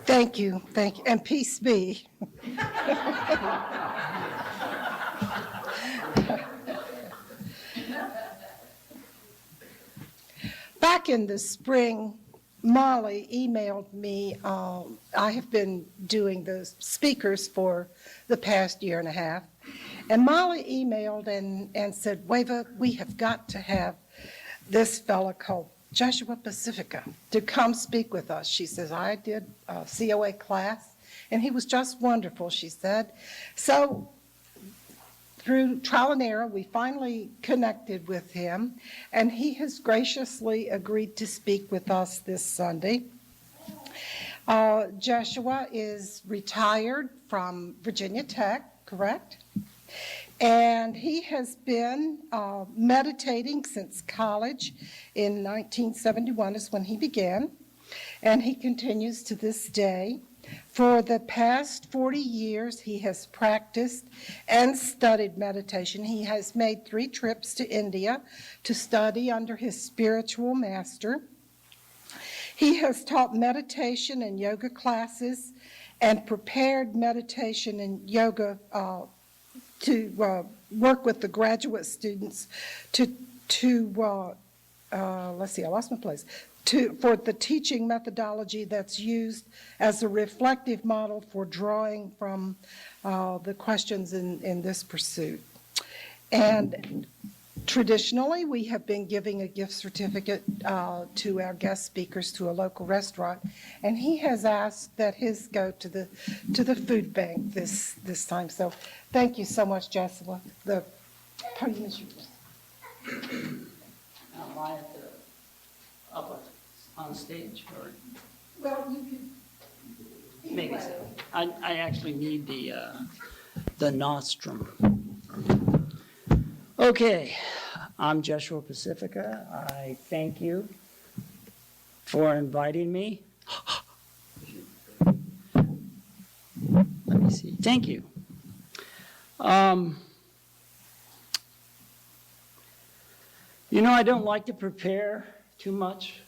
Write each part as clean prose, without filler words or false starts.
Thank you, and peace be. Back in the spring, Molly emailed me. I have been doing the speakers for the past year and a half. And Molly emailed and said, Wava, we have got to have this fella called Jeshua Pacifici to come speak with us. She says, I did a COA class, and he was just wonderful, she said. So through trial and error, we finally connected with him, and he has graciously agreed to speak with us this Sunday. Jeshua is retired from Virginia Tech, correct? And he has been meditating since college. In 1971 is when he began, and he continues to this day. For the past 40 years, he has practiced and studied meditation. He has made 3 trips to India to study under his spiritual master. He has taught meditation and yoga classes and prepared meditation and yoga to work with the graduate students let's see, I lost my place. For the teaching methodology that's used as a reflective model for drawing from the questions in this pursuit. And traditionally, we have been giving a gift certificate to our guest speakers to a local restaurant, and he has asked that his go to the food bank this time. So thank you so much, Jeshua. The podium is yours. Am I at the up on stage, or Well, you could maybe so. I actually need the nostrum. Okay, I'm Jeshua Pacifici. I thank you for inviting me. Let me see. Thank you. You know, I don't like to prepare too much.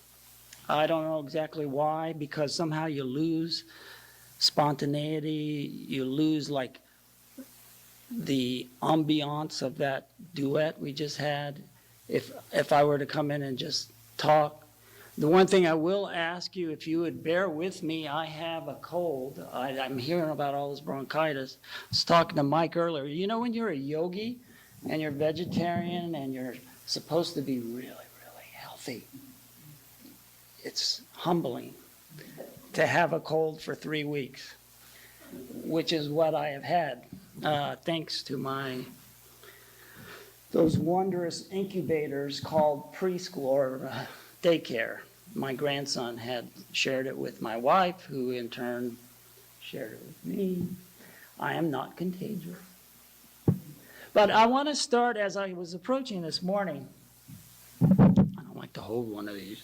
I don't know exactly why, because somehow you lose spontaneity, you lose like the ambiance of that duet we just had. If I were to come in and just talk. The one thing I will ask you, if you would bear with me, I have a cold. I'm hearing about all this bronchitis. I was talking to Mike earlier. You know, when you're a yogi and you're vegetarian and you're supposed to be really, really healthy, it's humbling to have a cold for 3 weeks, which is what I have had, thanks to those wondrous incubators called preschool or daycare. My grandson had shared it with my wife, who in turn shared it with me. I am not contagious. But I want to start, as I was approaching this morning, I don't like to hold one of these.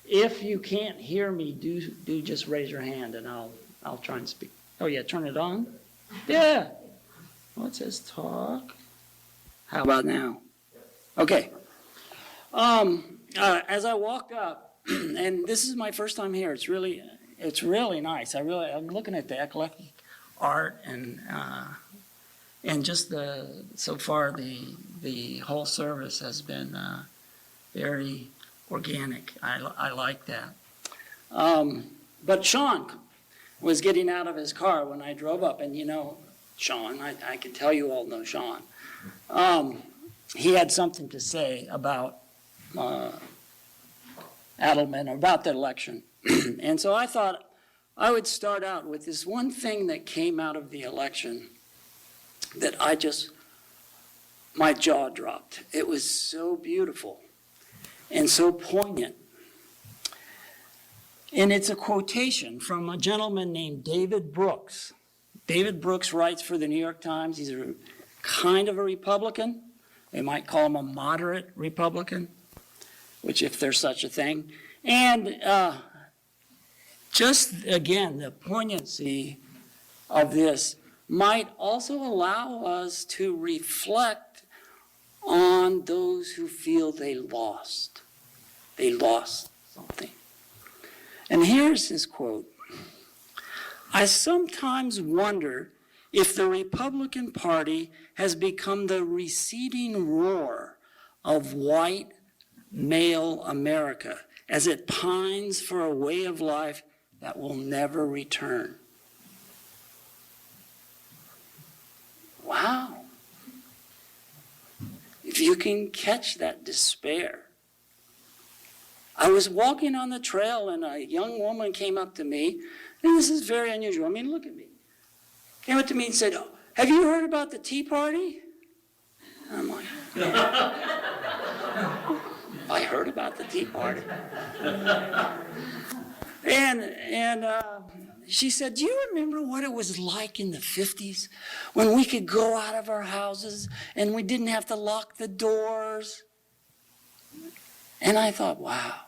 If you can't hear me, do just raise your hand and I'll try and speak. Oh yeah, turn it on. Yeah. Well, it says talk. How about now? Okay. As I walked up, and this is my first time here. It's really nice. I'm looking at the eclectic art and just so far the whole service has been very organic. I like that. But Sean was getting out of his car when I drove up, and you know, Sean, I can tell you all know Sean. He had something to say about Adelman, about the election. And so I thought I would start out with this one thing that came out of the election that my jaw dropped. It was so beautiful and so poignant. And it's a quotation from a gentleman named David Brooks. David Brooks writes for the New York Times. He's a kind of a Republican. They might call him a moderate Republican, which if there's such a thing. And just, again, the poignancy of this might also allow us to reflect on those who feel they lost. They lost something. And here's his quote. I sometimes wonder if the Republican Party has become the receding roar of white male America as it pines for a way of life that will never return. Wow. If you can catch that despair. I was walking on the trail and a young woman came up to me, and this is very unusual. I mean, look at me. Came up to me and said, "Oh, have you heard about the Tea Party?" And I'm like, I heard about the Tea Party. And she said, "Do you remember what it was like in the 50s when we could go out of our houses and we didn't have to lock the doors?" And I thought, wow.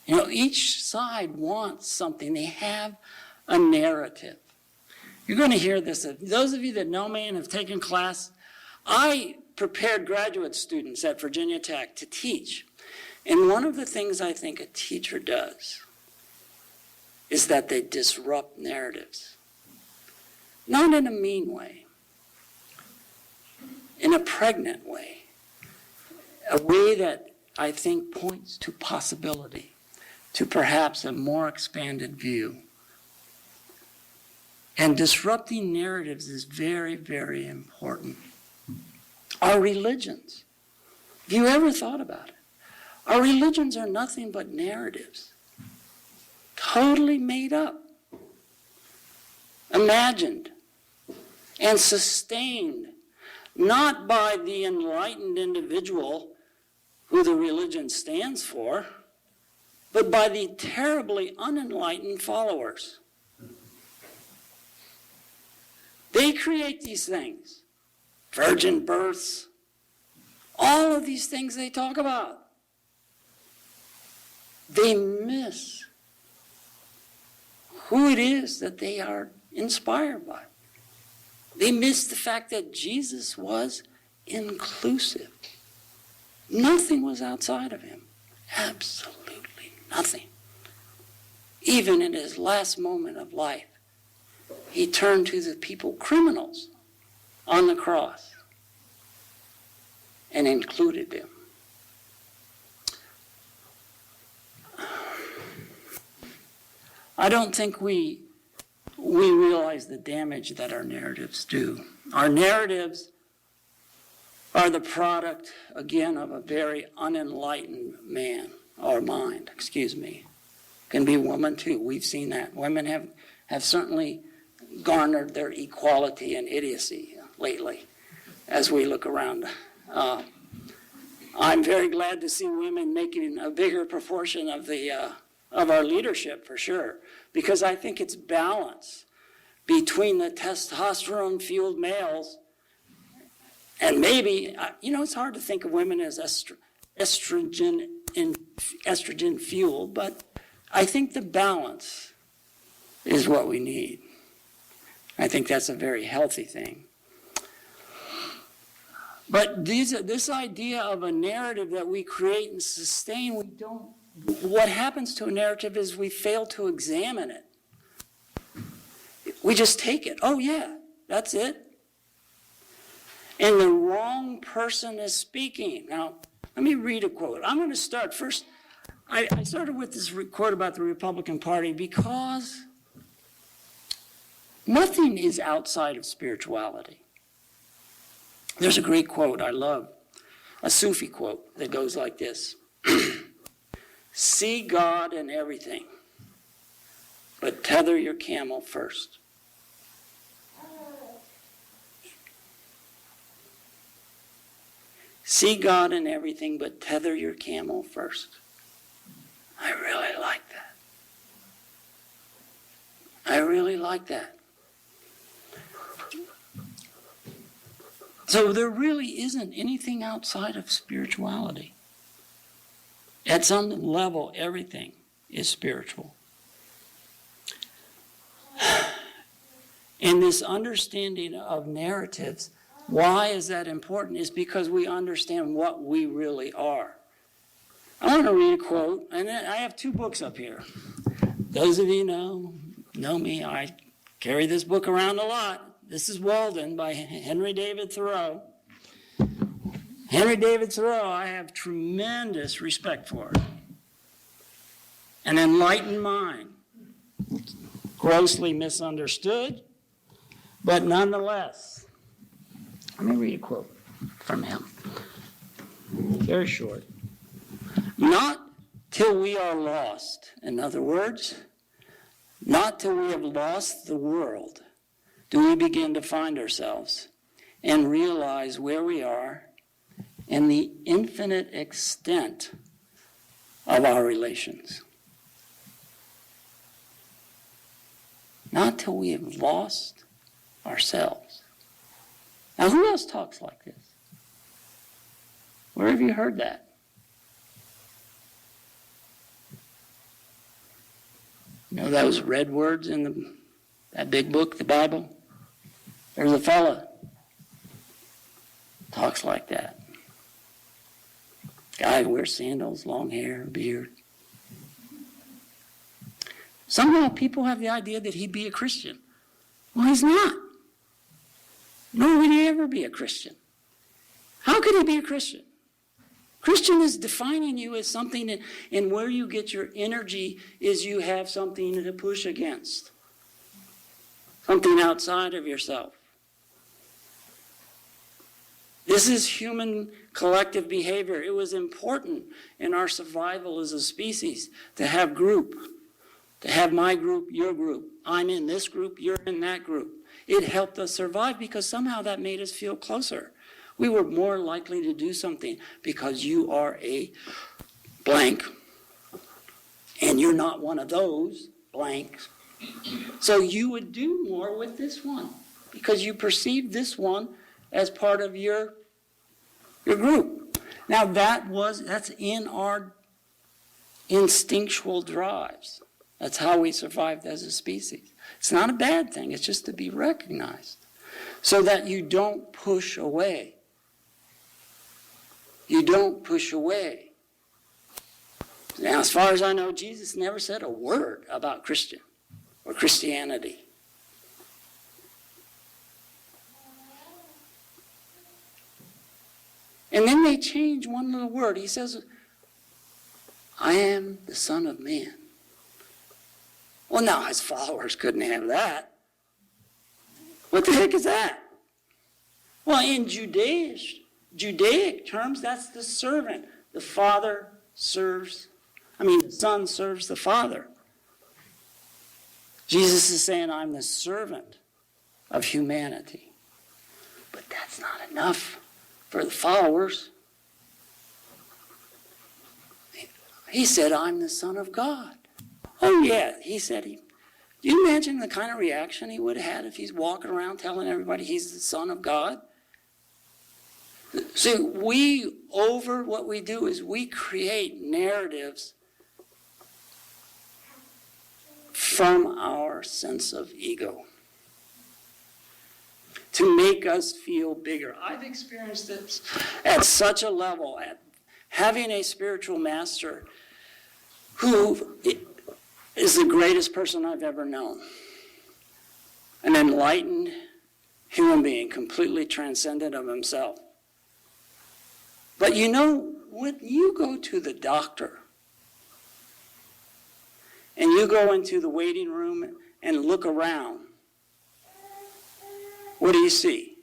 You know, each side wants something. They have a narrative. You're going to hear this. Those of you that know me and have taken class, I prepared graduate students at Virginia Tech to teach. And one of the things I think a teacher does is that they disrupt narratives. Not in a mean way, in a pregnant way, a way that I think points to possibility, to perhaps a more expanded view. And disrupting narratives is very, very important. Our religions, have you ever thought about it? Our religions are nothing but narratives, totally made up, imagined, and sustained, not by the enlightened individual who the religion stands for, but by the terribly unenlightened followers. They create these things, virgin births, all of these things they talk about. They miss who it is that they are inspired by. They miss the fact that Jesus was inclusive. Nothing was outside of him. Absolutely nothing. Even in his last moment of life, he turned to the people, criminals, on the cross and included them. I don't think we realize the damage that our narratives do. Our narratives are the product, again, of a very unenlightened man, or mind, Can be woman too. We've seen that. Women have certainly garnered their equality and idiocy lately as we look around. I'm very glad to see women making a bigger proportion of our leadership, for sure, because I think it's balance between the testosterone-fueled males and maybe, it's hard to think of women as estrogen-fueled, but I think the balance is what we need. I think that's a very healthy thing. But this idea of a narrative that we create and sustain, what happens to a narrative is we fail to examine it. We just take it. Oh yeah, that's it. And the wrong person is speaking. Now, let me read a quote. I'm going to start first. I started with this quote about the Republican Party because nothing is outside of spirituality. There's a great quote I love, a Sufi quote that goes like this. See God in everything, but tether your camel first. See God in everything, but tether your camel first. I really like that. I really like that. So there really isn't anything outside of spirituality. At some level, everything is spiritual. And this understanding of narratives, why is that important? Is because we understand what we really are. I want to read a quote, and I have two books up here. those of you know me, I carry this book around a lot. This is Walden by Henry David Thoreau. Henry David Thoreau, I have tremendous respect for. An enlightened mind, grossly misunderstood, but nonetheless. Let me read a quote from him. Very short. Not till we are lost, in other words, not till we have lost the world, do we begin to find ourselves and realize where we are and the infinite extent of our relations. Not till we have lost ourselves. Now, who else talks like this? Where have you heard that? You know those red words in that big book, the Bible? There's a fella talks like that. Guy who wears sandals, long hair, beard. Somehow people have the idea that he'd be a Christian. Well, he's not. Nor would he ever be a Christian. How could he be a Christian? Christian is defining you as something, and where you get your energy is you have something to push against. Something outside of yourself. This is human collective behavior. It was important in our survival as a species to have group. To have my group, your group. I'm in this group, you're in that group. It helped us survive because somehow that made us feel closer. We were more likely to do something because you are a blank and you're not one of those blanks. So you would do more with this one because you perceived this one as part of your group. Now that's in our instinctual drives. That's how we survived as a species. It's not a bad thing. It's just to be recognized so that you don't push away. You don't push away. Now, as far as I know, Jesus never said a word about Christian or Christianity. And then they change one little word. He says, I am the Son of Man. Well, now his followers couldn't have that. What the heck is that? Well, in Judaic terms, that's the servant. The Son serves the Father. Jesus is saying, I'm the servant of humanity. But that's not enough for the followers. He said, I'm the Son of God. Oh, yeah, he said do you imagine the kind of reaction he would have had if he's walking around telling everybody he's the Son of God? See, what we do is we create narratives from our sense of ego to make us feel bigger. I've experienced this at such a level, at having a spiritual master who is the greatest person I've ever known. An enlightened human being, completely transcendent of himself. But you know, when you go to the doctor and you go into the waiting room and look around, what do you see?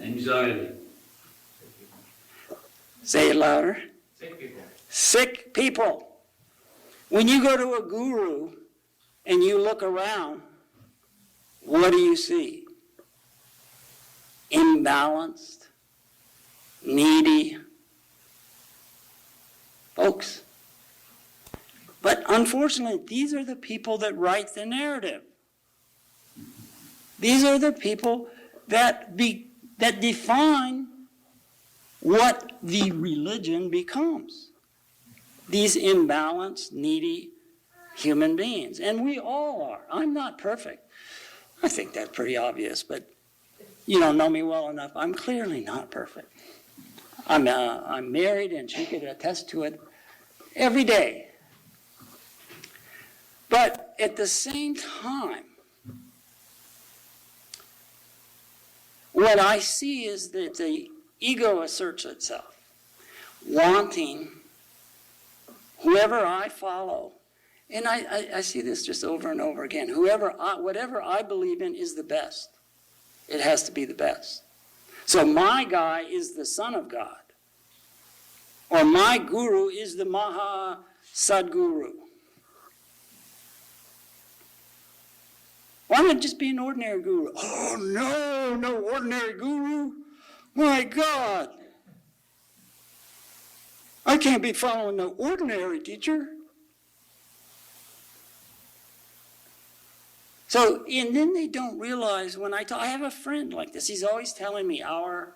Anxiety. Say it louder. Sick people. Sick people. When you go to a guru and you look around, what do you see? Imbalanced, needy folks. But unfortunately, these are the people that write the narrative. These are the people that define what the religion becomes. These imbalanced, needy human beings. And we all are. I'm not perfect. I think that's pretty obvious, but you don't know me well enough. I'm clearly not perfect. I'm married, and she could attest to it. every day. But at the same time, what I see is that the ego asserts itself, wanting whoever I follow. And I see this just over and over again. Whatever I believe in is the best. It has to be the best. So my guy is the Son of God. Or my guru is the Maha Sadguru. Why not just be an ordinary guru? Oh, no ordinary guru. My God. I can't be following no ordinary teacher. So, and then they don't realize when I have a friend like this. He's always telling me our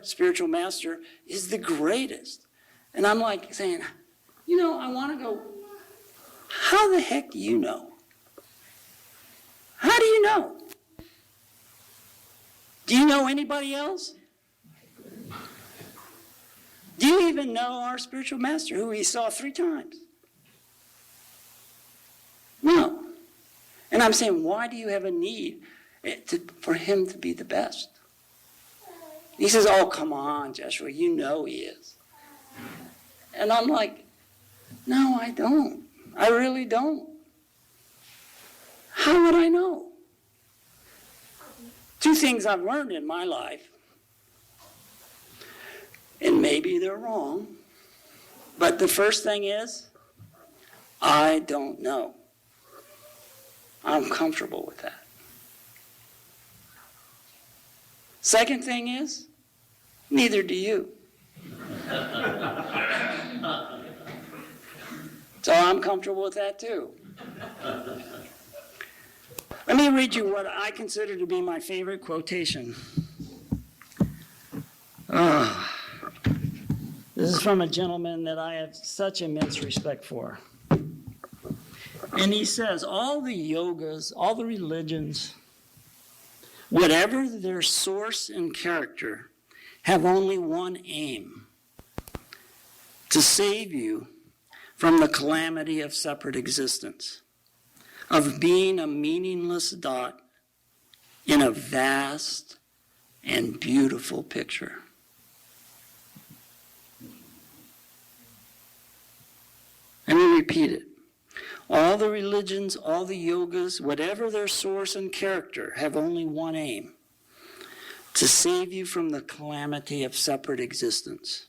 spiritual master is the greatest. And I'm like saying, I want to go, how the heck do you know? How do you know? Do you know anybody else? Do you even know our spiritual master, who he saw 3 times? No. And I'm saying, why do you have a need for him to be the best? He says, oh, come on, Jeshua, you know he is. And I'm like, no, I don't. I really don't. How would I know? 2 things I've learned in my life, and maybe they're wrong, but the first thing is, I don't know. I'm comfortable with that. Second thing is, neither do you. So I'm comfortable with that too. Let me read you what I consider to be my favorite quotation. This is from a gentleman that I have such immense respect for. And he says, all the yogas, all the religions, whatever their source and character, have only one aim: to save you from the calamity of separate existence, of being a meaningless dot in a vast and beautiful picture. Let me repeat it. All the religions, all the yogas, whatever their source and character, have only one aim: to save you from the calamity of separate existence,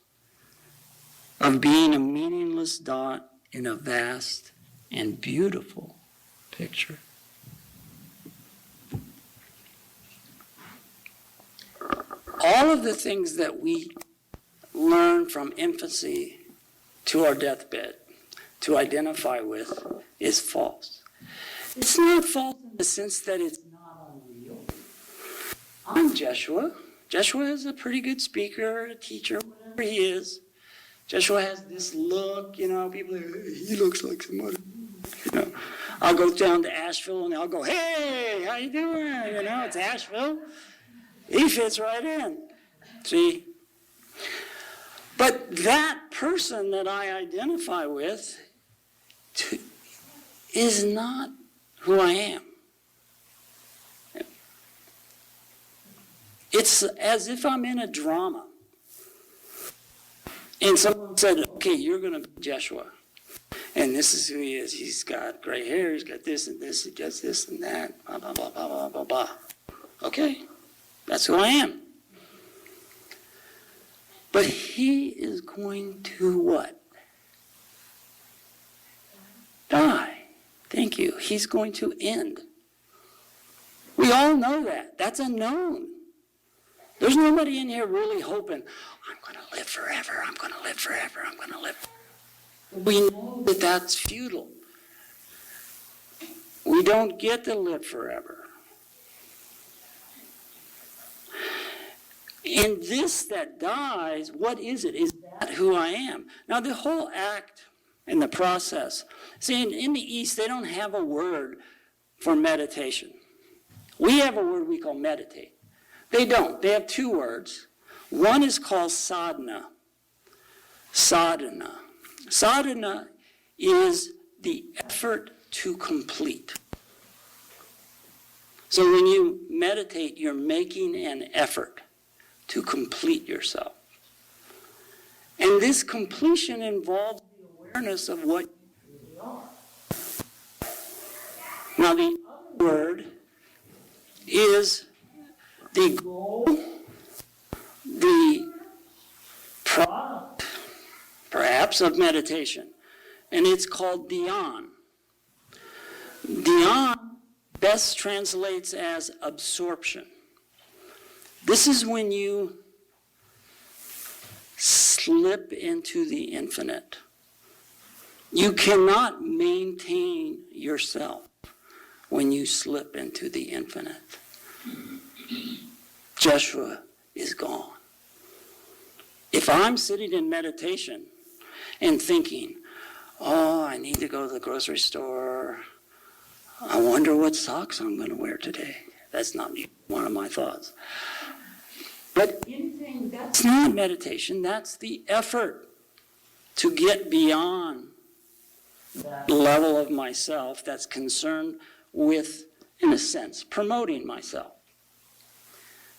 of being a meaningless dot in a vast and beautiful picture. All of the things that we learn from infancy to our deathbed to identify with is false. It's not false in the sense that it's not unreal. I'm Jeshua. Jeshua is a pretty good speaker, a teacher, whatever he is. Jeshua has this look, people are, he looks like somebody. I'll go down to Asheville and I'll go, hey, how you doing? It's Asheville. He fits right in. See? But that person that I identify with is not who I am. It's as if I'm in a drama. And someone said, okay, you're going to be Jeshua. And this is who he is. He's got gray hair, he's got this and this, he does this and that, blah, blah, blah, blah, blah, blah, blah. Okay, that's who I am. But he is going to what? Die. Thank you. He's going to end. We all know that. That's a known. There's nobody in here really hoping, I'm going to live forever, I'm going to live forever, I'm going to live forever. We know that that's futile. We don't get to live forever. In this that dies, what is it? Is that who I am? Now, the whole act and the process. See, in the East, they don't have a word for meditation. We have a word we call meditate. They don't. They have 2 words. One is called sadhana. Sadhana. Sadhana is the effort to complete. So when you meditate, you're making an effort to complete yourself. And this completion involves the awareness of what you really are. Now, the other word is the goal, the product, perhaps, of meditation. And it's called dhyan. Dhyan best translates as absorption. This is when you slip into the infinite. You cannot maintain yourself when you slip into the infinite. Jeshua is gone. If I'm sitting in meditation and thinking, oh, I need to go to the grocery store, I wonder what socks I'm going to wear today. That's not one of my thoughts. But anything that's not meditation, that's the effort to get beyond that level of myself that's concerned with, in a sense, promoting myself.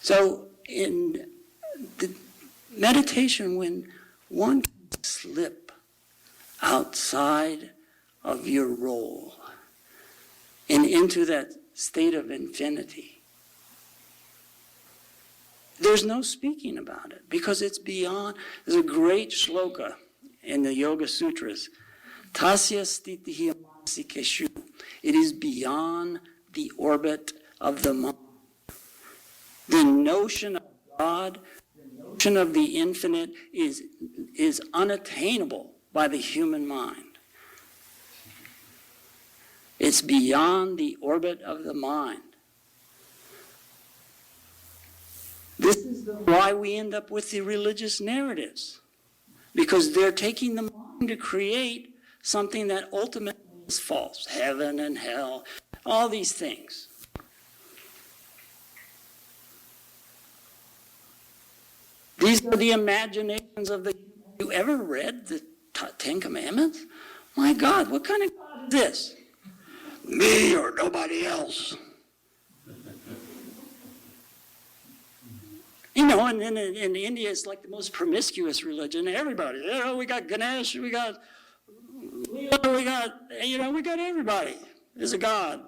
So in the meditation, when one can slip outside of your role and into that state of infinity, there's no speaking about it because it's beyond. There's a great shloka in the Yoga Sutras. Tasya stitihi masikeshu. It is beyond the orbit of the mind. The notion of God, the notion of the infinite is unattainable by the human mind. It's beyond the orbit of the mind. This is why we end up with the religious narratives, because they're taking the mind to create something that ultimately is false. Heaven and hell, all these things. These are the imaginations of the... You ever read the Ten Commandments? My God, what kind of God is this? Me or nobody else. You know, and then in India, it's like the most promiscuous religion. Everybody, you know, we got Ganesh, we got Leo, we got everybody is a god.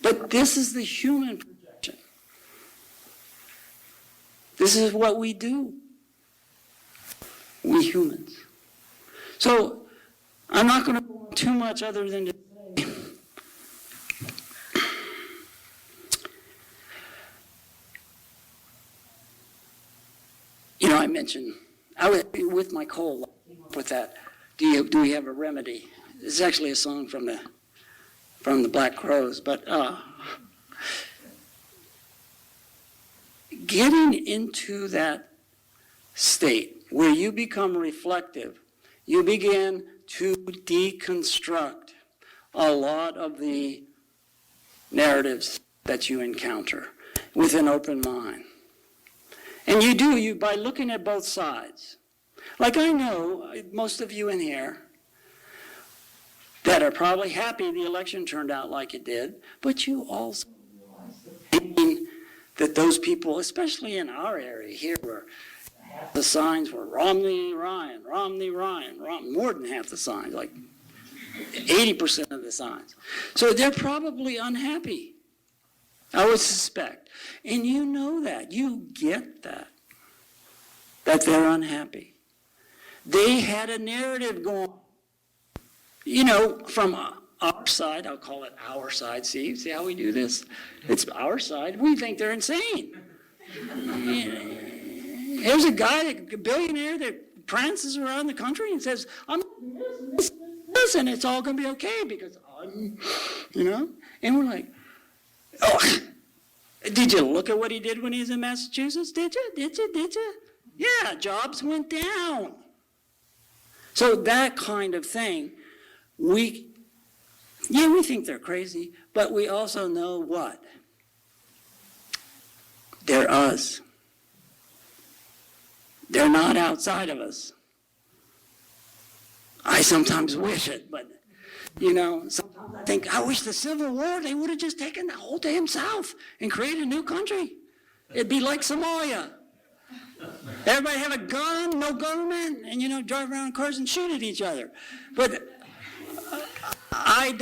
But this is the human projection. This is what we do, we humans. So I'm not going to go on too much other than to say, you know, I mentioned, I was with my cold, I came up with that. Do we have a remedy? It's actually a song from the Black Crowes, but getting into that state where you become reflective, you begin to deconstruct a lot of the narratives that you encounter with an open mind. And you do, by looking at both sides. Like I know most of you in here that are probably happy the election turned out like it did, but you also realize the pain that those people, especially in our area here, where half the signs were Romney, Ryan, more than half the signs, like 80% of the signs. So they're probably unhappy, I would suspect. And you know that, you get that they're unhappy. They had a narrative going, you know, from our side. I'll call it our side. See how we do this? It's our side. We think they're insane. Here's a guy, a billionaire that prances around the country and says, I'm this, and it's all going to be okay because I'm, you know? And we're like, oh, did you look at what he did when he was in Massachusetts? Did you? Yeah, jobs went down. So that kind of thing, we think they're crazy, but we also know what? They're us. They're not outside of us. I sometimes wish it, but, you know, sometimes I think, I wish the Civil War, they would have just taken the whole damn South and created a new country. It'd be like Somalia. Everybody have a gun, no government, and, you know, drive around in cars and shoot at each other. But I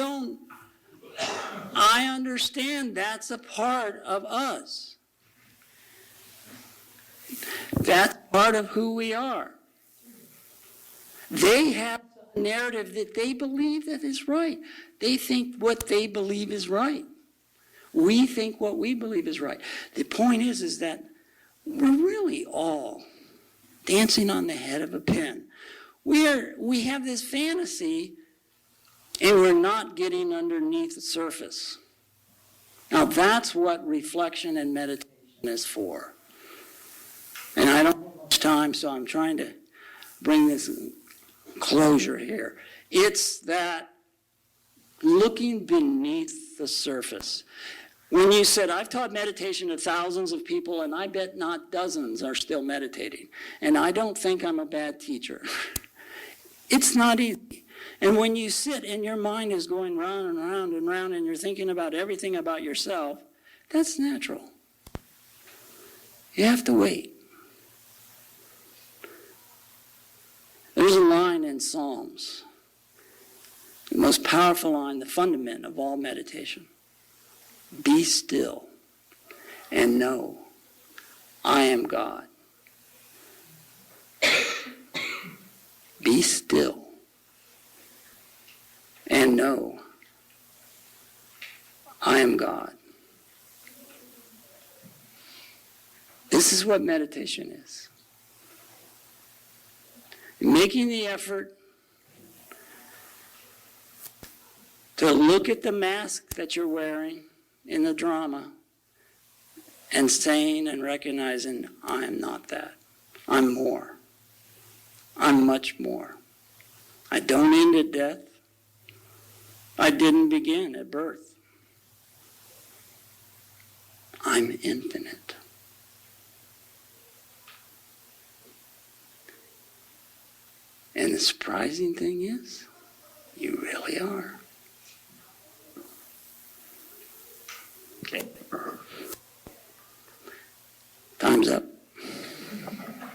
understand that's a part of us. That's part of who we are. They have a narrative that they believe that is right. They think what they believe is right. We think what we believe is right. The point is that we're really all dancing on the head of a pin. We have this fantasy, and we're not getting underneath the surface. Now that's what reflection and meditation is for. And I don't have much time, so I'm trying to bring this closure here. It's that looking beneath the surface. When you said, I've taught meditation to thousands of people, and I bet not dozens are still meditating. And I don't think I'm a bad teacher. It's not easy. And when you sit and your mind is going round and round and round, and you're thinking about everything about yourself, that's natural. You have to wait. There's a line in Psalms, the most powerful line, the fundament of all meditation. Be still and know I am God. Be still and know I am God. This is what meditation is. Making the effort to look at the mask that you're wearing in the drama and saying and recognizing, I am not that. I'm more. I'm much more. I don't end at death. I didn't begin at birth. I'm infinite. And the surprising thing is, you really are. Okay. Time's up.